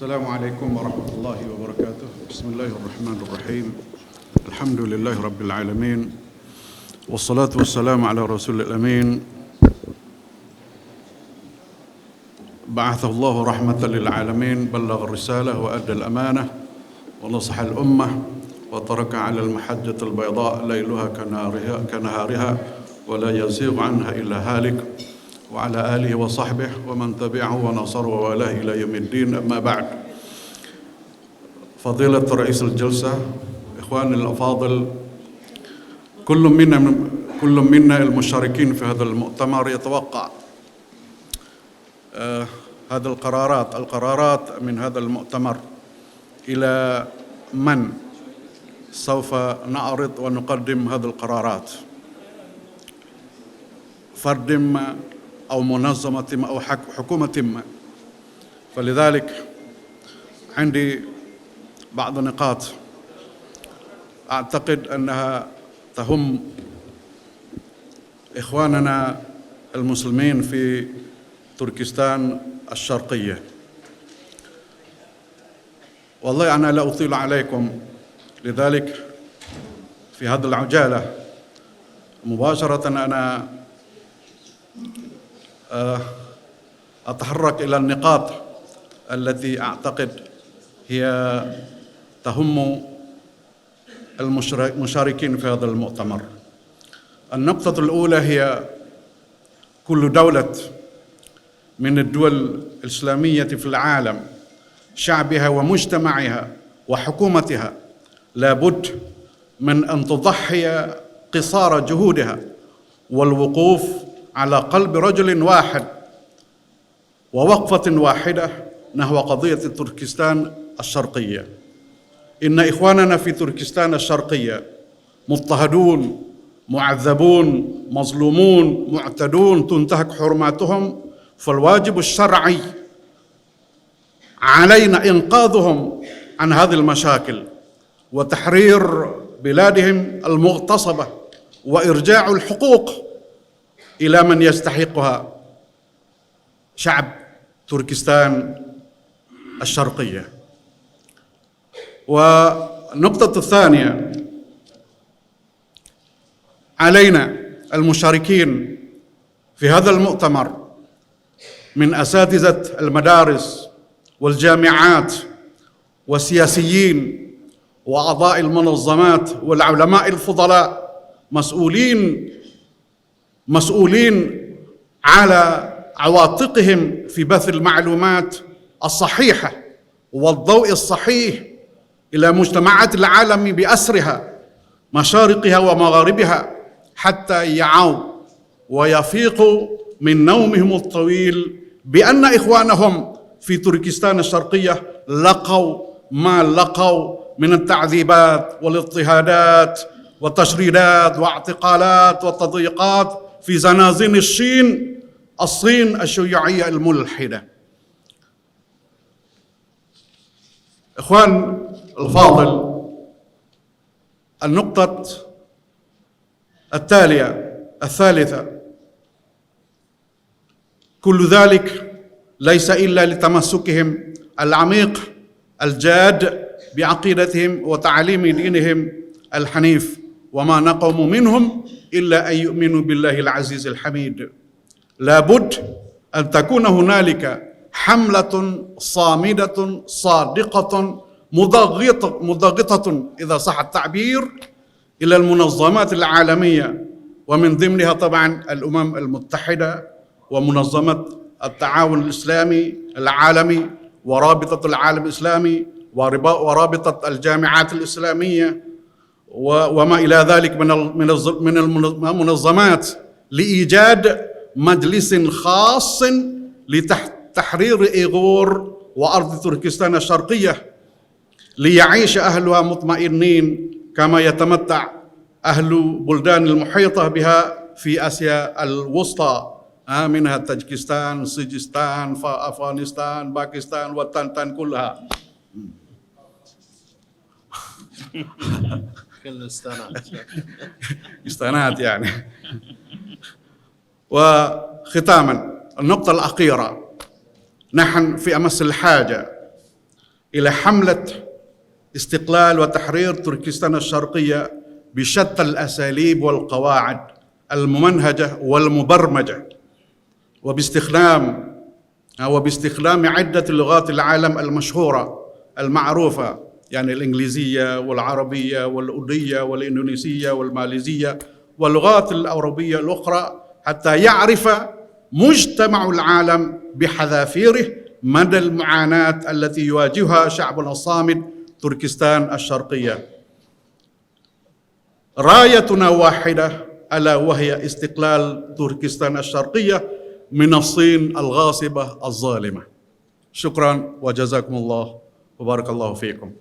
السلام عليكم ورحمة الله وبركاته. بسم الله الرحمن الرحيم. الحمد لله رب العالمين، والصلاة والسلام على رسول الأمين بعثه الله رحمة للعالمين، بلغ الرسالة وأدى الأمانة ونصح الأمة وترك على المحجة البيضاء ليلها كنهارها ولا يزيغ عنها إلا هالك، وعلى آله وصحبه ومن تبعه ونصر ووالاه إلى يوم الدين. أما بعد، فضيلة رئيس الجلسة، إخواني الأفاضل، كل منا المشاركين في هذا المؤتمر يتوقع هذه القرارات من هذا المؤتمر إلى من سوف نعرض ونقدم هذه القرارات، فرد ما أو منظمة ما أو حكومة ما. فلذلك عندي بعض نقاط أعتقد أنها تهم إخواننا المسلمين في تركستان الشرقية. والله أنا لا أطيل عليكم، لذلك في هذه العجالة مباشرة أنا أتحرك إلى النقاط التي أعتقد هي تهم المشاركين في هذا المؤتمر. النقطة الأولى هي كل دولة من الدول الإسلامية في العالم، شعبها ومجتمعها وحكومتها، لابد من أن تضحي قصارى جهودها والوقوف على قلب رجل واحد ووقفة واحدة نحو قضية تركستان الشرقية. إن إخواننا في تركستان الشرقية مضطهدون، معذبون، مظلومون، معتدون، تنتهك حرماتهم، فالواجب الشرعي علينا إنقاذهم عن هذه المشاكل وتحرير بلادهم المغتصبة وإرجاع الحقوق إلى من يستحقها، شعب تركستان الشرقية. والنقطة الثانية، علينا المشاركين في هذا المؤتمر من أساتذة المدارس والجامعات والسياسيين وأعضاء المنظمات والعلماء الفضلاء مسؤولين على عواتقهم في بث المعلومات الصحيحة والضوء الصحيح إلى مجتمعات العالم بأسرها، مشارقها ومغاربها، حتى يعوا ويفيقوا من نومهم الطويل بأن إخوانهم في تركستان الشرقية لقوا ما لقوا من التعذيبات والاضطهادات والتشريدات واعتقالات والتضييقات في زنازين الصين الشيوعية الملحدة. إخوان الفاضل، النقطة الثالثة، كل ذلك ليس إلا لتمسكهم العميق الجاد بعقيدتهم وتعليم دينهم الحنيف، وما نقموا منهم إلا أن يؤمنوا بالله العزيز الحميد. لابد أن تكون هنالك حملة صامدة صادقة مضغطة إذا صح التعبير إلى المنظمات العالمية، ومن ضمنها طبعا الأمم المتحدة ومنظمة التعاون الإسلامي العالمي ورابطة العالم الإسلامي ورابطة الجامعات الإسلامية وما إلى ذلك من المنظمات، لإيجاد مجلس خاص لتحرير إيغور وأرض تركستان الشرقية، ليعيش أهلها مطمئنين كما يتمتع أهل بلدان المحيطة بها في آسيا الوسطى، منها تاجكستان، سجستان، أفغانستان، باكستان والتنتان كلها. كل استانات يعني. وختاما، النقطة الأخيرة، نحن في أمس الحاجة إلى حملة استقلال وتحرير تركستان الشرقية بشتى الأساليب والقواعد الممنهجة والمبرمجة، وباستخدام عدة لغات العالم المشهورة المعروفة، يعني الإنجليزية والعربية والأردية والإندونيسية والماليزية واللغات الأوروبية الأخرى، حتى يعرف مجتمع العالم بحذافيره مدى المعاناة التي يواجهها شعبنا الصامد تركستان الشرقية. رايتنا واحدة، ألا وهي استقلال تركستان الشرقية من الصين الغاصبة الظالمة. شكرا وجزاكم الله وبارك الله فيكم.